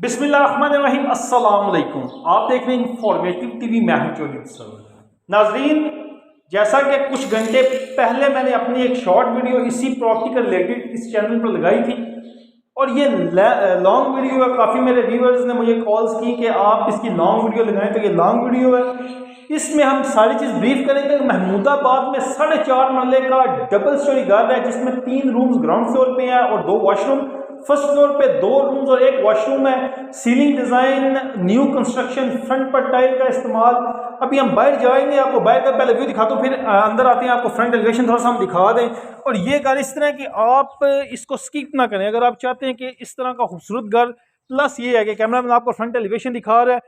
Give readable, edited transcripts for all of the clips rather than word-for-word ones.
बिस्मिल्लाहिर्रहमानिर्रहीम। अस्सलाम वालेकुम। आप देख रहे हैं इंफॉर्मेटिव टीवी। मैं हूं चौधरी। नाजरीन, जैसा कि कुछ घंटे पहले मैंने अपनी एक शॉर्ट वीडियो इसी प्रॉपर्टी का रिलेटेड इस चैनल पर लगाई थी और ये लॉन्ग वीडियो है। काफ़ी मेरे व्यूअर्स ने मुझे कॉल्स की कि आप इसकी लॉन्ग वीडियो लगाएं, तो ये लॉन्ग वीडियो है। इसमें हम सारी चीज़ ब्रीफ करेंगे। महमूदाबाद में 4.5 मरले का डबल स्टोरी घर है जिसमें 3 रूम्स ग्राउंड फ्लोर पे हैं और 2 वॉशरूम। फर्स्ट फ्लोर पे 2 रूम्स और 1 वॉशरूम है। Ceiling design new construction, front पर टाइल का इस्तेमाल। अभी हम बाहर जाएंगे, आपको बाहर का पहले व्यू दिखा दो, फिर अंदर आते हैं, आपको फ्रंट एलिवेशन थोड़ा सा हम दिखा दें। और ये घर इस तरह कि आप इसको स्किप ना करें। अगर आप चाहते हैं कि इस तरह का खूबसूरत घर, प्लस ये है कि कैमरा मैन आपको फ्रंट एलिवेशन दिखा रहा है,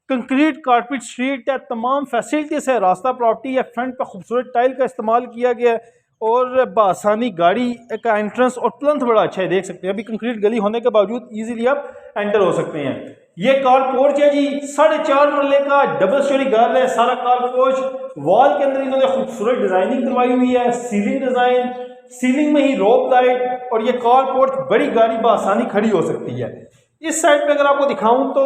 कंक्रीट कारपेट स्ट्रीट है, तमाम फैसिलिटीज है, रास्ता प्रॉपर्टी है, फ्रंट पर खूबसूरत टाइल का इस्तेमाल किया गया है और बआसानी गाड़ी का एंट्रेंस और प्लंथ बड़ा अच्छा है, देख सकते हैं। अभी कंक्रीट गली होने के बावजूद इजीली आप एंटर हो सकते हैं। ये कार पोर्च है जी, 4.5 मरले का डबल स्टोरी घर है। सारा कार पोर्च वॉल के अंदर इन्होंने खूबसूरत डिजाइनिंग करवाई हुई है, सीलिंग डिजाइन, सीलिंग में ही रोप लाइट। और ये कार पोर्च बड़ी गाड़ी बआसानी खड़ी हो सकती है। इस साइड पे अगर आपको दिखाऊं तो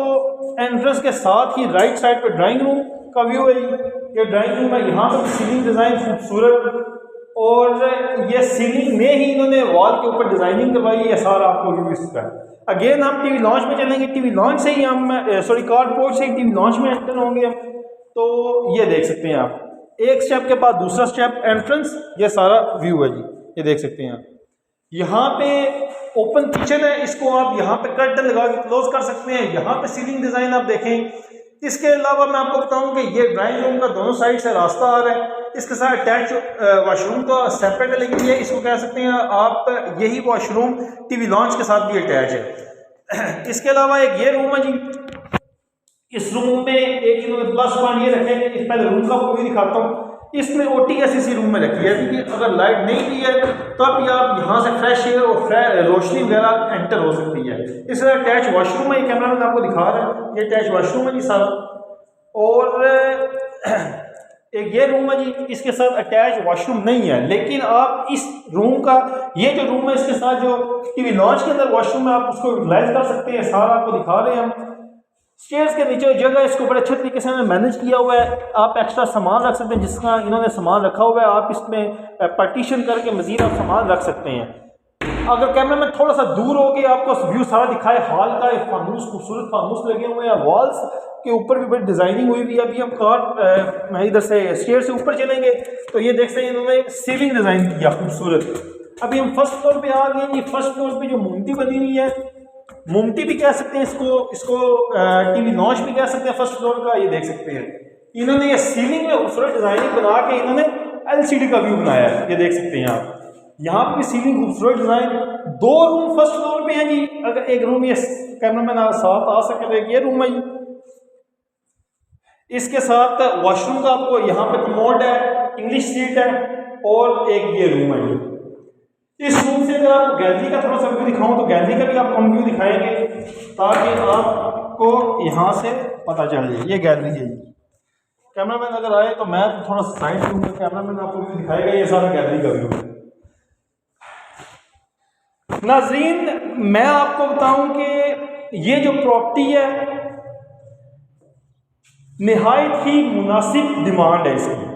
एंट्रेंस के साथ ही राइट साइड पे ड्राइंग रूम का व्यू है। ये ड्राइंग रूम है, यहाँ पर सीलिंग डिजाइन खूबसूरत और ये सीलिंग में ही इन्होंने वॉल के ऊपर डिजाइनिंग करवाई है। सारा आपको व्यू इसका। अगेन हम टीवी लॉन्च में चलेंगे, टीवी लॉन्च से ही हम कार पोर्ट से ही टीवी लॉन्च में एंटर होंगे हम। तो ये देख सकते हैं आप, एक स्टेप के बाद दूसरा स्टेप एंट्रेंस, ये सारा व्यू है जी, ये देख सकते हैं आप। यहाँ पे ओपन किचन है, इसको आप यहाँ पे कर्टन लगा के क्लोज कर सकते हैं। यहाँ पे सीलिंग डिजाइन आप देखें। इसके अलावा मैं आपको बताऊं कि ये ड्राइंग रूम का दोनों साइड से रास्ता आ रहा है। इसके साथ अटैच वॉशरूम का सेपरेट है, लेकिन ये इसको कह सकते हैं आप, यही वॉशरूम टीवी लॉन्च के साथ भी अटैच है। इसके अलावा एक ये रूम है जी। इस रूम में एक इन्होंने प्लस पॉइंट ये रखे, इस पहले रूम का आपको भी दिखाता हूँ। इसमें OTS इसी रूम में रखी है क्योंकि अगर लाइट नहीं भी है तो अब आप यहाँ से फ्रेश एयर और रोशनी वगैरह एंटर हो सकती है। इस तरह अटैच वॉशरूम है, ये कैमरा मैन आपको दिखा रहा है, ये अटैच वॉशरूम है जी सारा। और एक ये रूम है जी, इसके साथ अटैच वॉशरूम नहीं है, लेकिन आप इस रूम का, ये जो रूम है इसके साथ जो टीवी लॉन्च के अंदर वॉशरूम है, आप उसको यूटिलाइज कर सकते हैं। सारा आपको दिखा रहे हैं हम। स्टेयर्स के नीचे जगह इसको बड़े अच्छे तरीके से मैनेज किया हुआ है। आप एक्स्ट्रा सामान रख सकते हैं, जिसका इन्होंने सामान रखा हुआ है, आप इसमें पार्टीशन करके मजीद आप सामान रख सकते हैं। अगर कैमरा में थोड़ा सा दूर हो के आपको व्यू सारा दिखाए, हॉल का एक फानूस, खूबसूरत फानूस लगे हुए हैं, वॉल्स के ऊपर भी बड़ी डिजाइनिंग हुई हुई है। अभी हम इधर से स्टेयर से ऊपर चलेंगे तो ये देख सकते हैं इन्होंने सीलिंग डिजाइन किया खूबसूरत। अभी हम फर्स्ट फ्लोर पे आ गए। ये फर्स्ट फ्लोर पे जो मुमटी बनी हुई है, मुमटी भी कह सकते हैं इसको टीवी लॉन्च भी कह सकते हैं फर्स्ट फ्लोर का। ये देख सकते हैं इन्होंने ये सीलिंग में खूबसूरत डिजाइनिंग बना के इन्होंने LCD का व्यू बनाया है, ये देख सकते हैं आप। यहाँ पे भी सीलिंग खूबसूरत डिजाइन। 2 रूम फर्स्ट फ्लोर पे हैं जी। अगर एक रूम ये कैमरा मैन साथ आ सके तो एक ये रूम है जी। इसके साथ वॉशरूम का आपको यहाँ पे कमोड है, इंग्लिश सीट है और एक ये रूम है जी। इस रूम से अगर आपको गैलरी का थोड़ा सा व्यू दिखाऊं तो गैलरी का भी आपको हम व्यू दिखाएंगे ताकि आपको यहाँ से पता चल जाए। ये गैलरी है। कैमरा मैन अगर आए तो मैं थोड़ा साइड दूंगा, कैमरा मैन आपको व्यू दिखाएगा। ये सारा गैलरी का व्यू है। नाज़रीन, मैं आपको बताऊं कि ये जो प्रॉपर्टी है निहायत ही मुनासिब डिमांड है इसकी।